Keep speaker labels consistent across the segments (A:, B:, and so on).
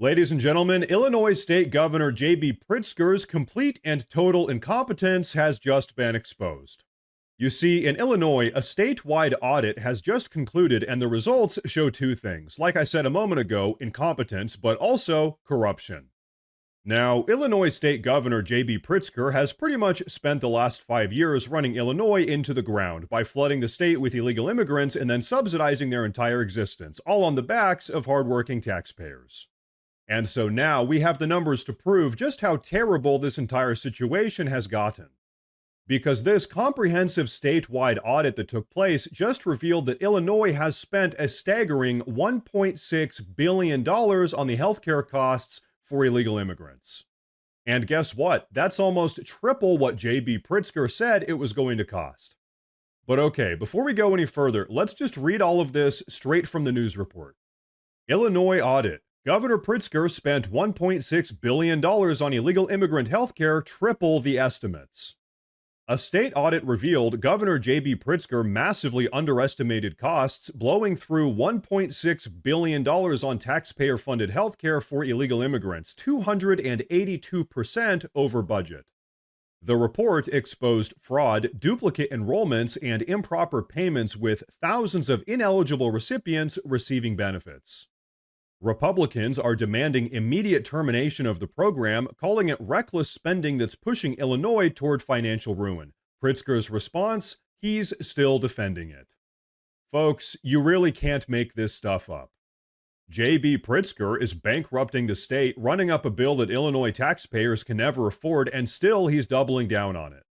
A: Ladies and gentlemen, Illinois State Governor J.B. Pritzker's complete and total incompetence has just been exposed. You see, in Illinois, a statewide audit has just concluded, and the results show two things. Like I said a moment ago, incompetence, but also corruption. Now, Illinois State Governor J.B. Pritzker has pretty much spent the last 5 years running Illinois into the ground by flooding the state with illegal immigrants and then subsidizing their entire existence, all on the backs of hardworking taxpayers. And so now we have the numbers to prove just how terrible this entire situation has gotten. Because this comprehensive statewide audit that took place just revealed that Illinois has spent a staggering $1.6 billion on the healthcare costs for illegal immigrants. And guess what? That's almost triple what J.B. Pritzker said it was going to cost. But okay, before we go any further, let's just read all of this straight from the news report. Illinois audit. Governor Pritzker spent $1.6 billion on illegal immigrant healthcare, triple the estimates. A state audit revealed Governor J.B. Pritzker massively underestimated costs, blowing through $1.6 billion on taxpayer-funded healthcare for illegal immigrants, 282% over budget. The report exposed fraud, duplicate enrollments, and improper payments, with thousands of ineligible recipients receiving benefits. Republicans are demanding immediate termination of the program, calling it reckless spending that's pushing Illinois toward financial ruin. Pritzker's response: he's still defending it. Folks, you really can't make this stuff up. J.B. Pritzker is bankrupting the state, running up a bill that Illinois taxpayers can never afford, and still he's doubling down on it.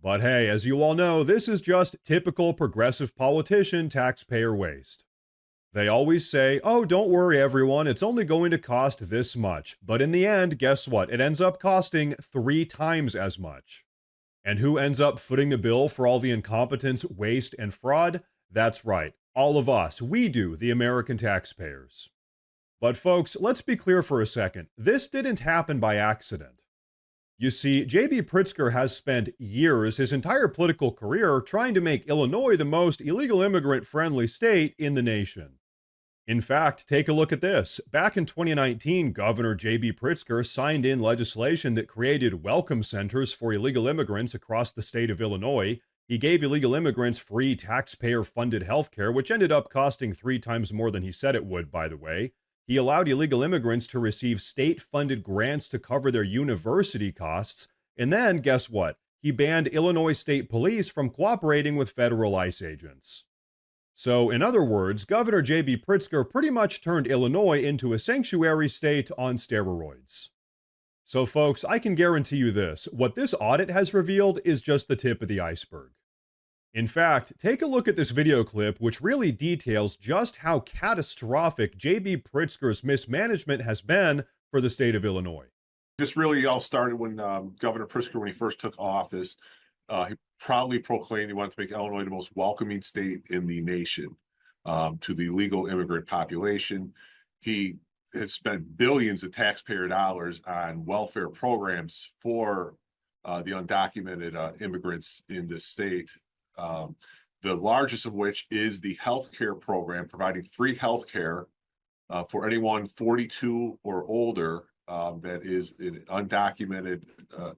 A: But hey, as you all know, this is just typical progressive politician taxpayer waste. They always say, oh, don't worry everyone, it's only going to cost this much. But in the end, guess what? It ends up costing 3 times as much. And who ends up footing the bill for all the incompetence, waste, and fraud? That's right, all of us. We do, the American taxpayers. But folks, let's be clear for a second. This didn't happen by accident. You see, J.B. Pritzker has spent years, his entire political career, trying to make Illinois the most illegal immigrant-friendly state in the nation. In fact, take a look at this. Back in 2019, Governor J.B. Pritzker signed in legislation that created welcome centers for illegal immigrants across the state of Illinois. He gave illegal immigrants free taxpayer-funded health care, which ended up costing 3 times more than he said it would, by the way. He allowed illegal immigrants to receive state-funded grants to cover their university costs. And then, guess what? He banned Illinois State Police from cooperating with federal ICE agents. So, in other words, Governor J.B. Pritzker pretty much turned Illinois into a sanctuary state on steroids. So, folks, I can guarantee you this. What this audit has revealed is just the tip of the iceberg. In fact, take a look at this video clip, which really details just how catastrophic J.B. Pritzker's mismanagement has been for the state of Illinois.
B: This really all started when Governor Pritzker, when he first took office, he proudly proclaimed he wanted to make Illinois the most welcoming state in the nation to the legal immigrant population. He has spent billions of taxpayer dollars on welfare programs for the undocumented immigrants in this state. The largest of which is the healthcare program, providing free healthcare for anyone 42 or older that is an undocumented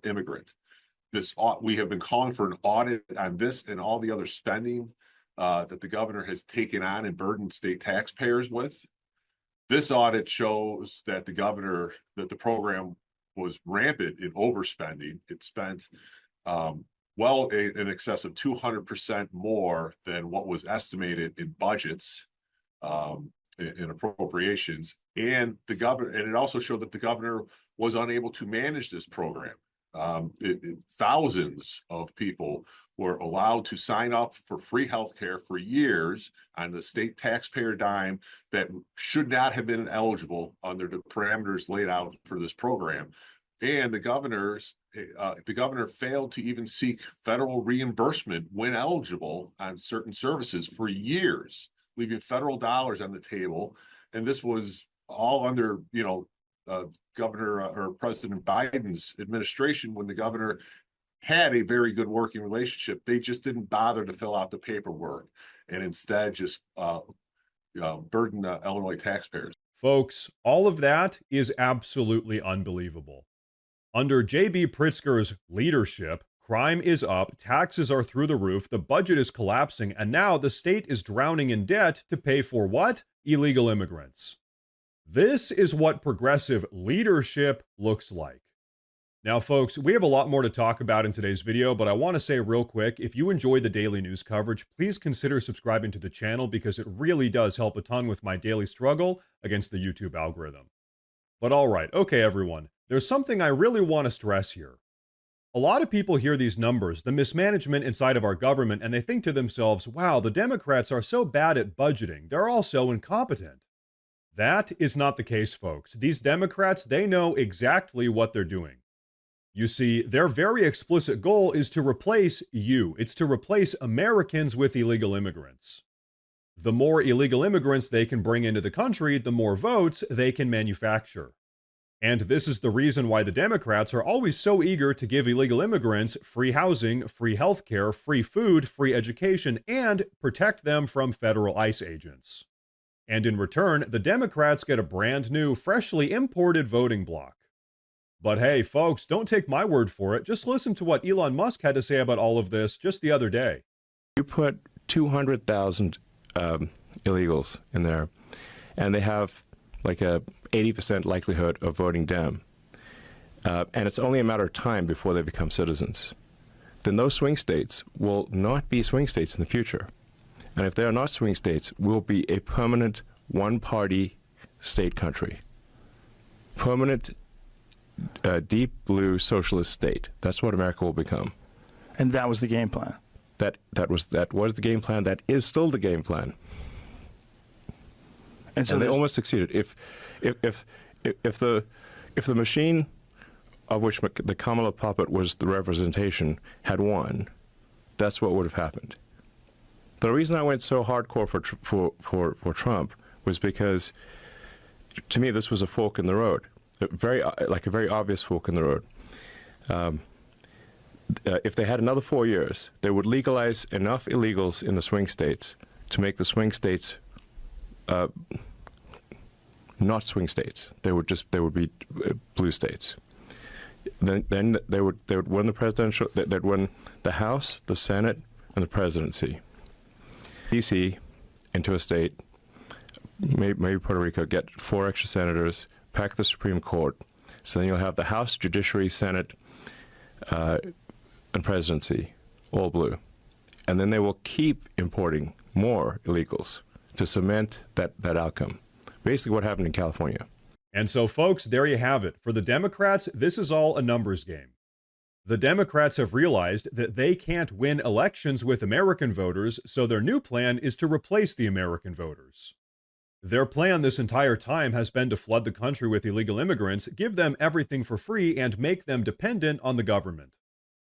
B: immigrant. We have been calling for an audit on this and all the other spending that the governor has taken on and burdened state taxpayers with. This audit shows that the program was rampant in overspending. It spent well in excess of 200% more than what was estimated in budgets in appropriations. And it also showed that the governor was unable to manage this program. Thousands of people were allowed to sign up for free healthcare for years on the state taxpayer dime that should not have been eligible under the parameters laid out for this program. And the governor failed to even seek federal reimbursement when eligible on certain services for years, leaving federal dollars on the table. And this was all under, Governor or President Biden's administration, when the governor had a very good working relationship. They just didn't bother to fill out the paperwork and instead just burden the Illinois taxpayers.
A: Folks, all of that is absolutely unbelievable. Under JB Pritzker's leadership, crime is up, taxes are through the roof, the budget is collapsing, and now the state is drowning in debt to pay for what? Illegal immigrants. This is what progressive leadership looks like. Now, folks, we have a lot more to talk about in today's video, but I want to say real quick, if you enjoy the daily news coverage, please consider subscribing to the channel because it really does help a ton with my daily struggle against the YouTube algorithm. But all right, okay, everyone, there's something I really want to stress here. A lot of people hear these numbers, the mismanagement inside of our government, and they think to themselves, wow, the Democrats are so bad at budgeting. They're all so incompetent. That is not the case, folks. These Democrats, they know exactly what they're doing. You see, their very explicit goal is to replace you. It's to replace Americans with illegal immigrants. The more illegal immigrants they can bring into the country, the more votes they can manufacture. And this is the reason why the Democrats are always so eager to give illegal immigrants free housing, free healthcare, free food, free education, and protect them from federal ICE agents. And in return, the Democrats get a brand new, freshly imported voting bloc. But hey, folks, don't take my word for it. Just listen to what Elon Musk had to say about all of this just the other day.
C: You put 200,000 illegals in there, and they have like a 80% likelihood of voting Dem. And it's only a matter of time before they become citizens. Then those swing states will not be swing states in the future. And if they are not swing states, we'll be a permanent one-party state country. Permanent deep blue socialist state. That's what America will become.
D: And that was the game plan.
C: That was the game plan. That is still the game plan. And so they almost succeeded. If the machine of which the Kamala puppet was the representation had won, that's what would have happened. The reason I went so hardcore for Trump was because, to me, this was a fork in the road. A very obvious fork in the road. If they had another 4 years, they would legalize enough illegals in the swing states to make the swing states not swing states. They would be blue states. Then they would win the presidential. They'd win the House, the Senate, and the presidency. D.C. into a state, maybe Puerto Rico, get 4 extra senators. Pack the Supreme Court. So then you'll have the House, Judiciary, Senate, and Presidency, all blue. And then they will keep importing more illegals to cement that outcome. Basically what happened in California.
A: And so, folks, there you have it. For the Democrats, this is all a numbers game. The Democrats have realized that they can't win elections with American voters, so their new plan is to replace the American voters. Their plan this entire time has been to flood the country with illegal immigrants, give them everything for free, and make them dependent on the government.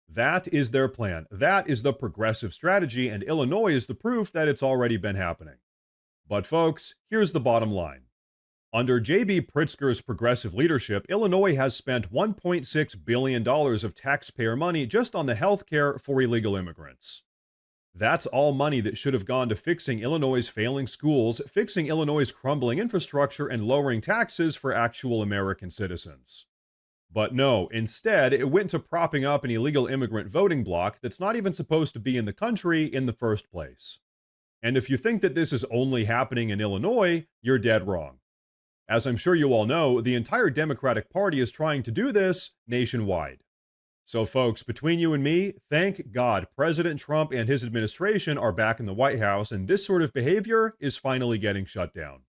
A: That is their plan. That is the progressive strategy, and Illinois is the proof that it's already been happening. But folks, here's the bottom line. Under JB Pritzker's progressive leadership, Illinois has spent $1.6 billion of taxpayer money just on the health care for illegal immigrants. That's all money that should have gone to fixing Illinois' failing schools, fixing Illinois' crumbling infrastructure, and lowering taxes for actual American citizens. But no, instead, it went to propping up an illegal immigrant voting bloc that's not even supposed to be in the country in the first place. And if you think that this is only happening in Illinois, you're dead wrong. As I'm sure you all know, the entire Democratic Party is trying to do this nationwide. So folks, between you and me, thank God President Trump and his administration are back in the White House, and this sort of behavior is finally getting shut down.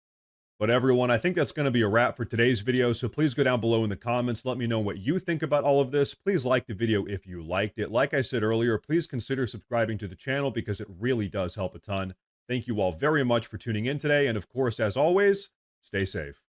A: But everyone, I think that's going to be a wrap for today's video, so please go down below in the comments, let me know what you think about all of this. Please like the video if you liked it. Like I said earlier, please consider subscribing to the channel because it really does help a ton. Thank you all very much for tuning in today, and of course, as always, stay safe.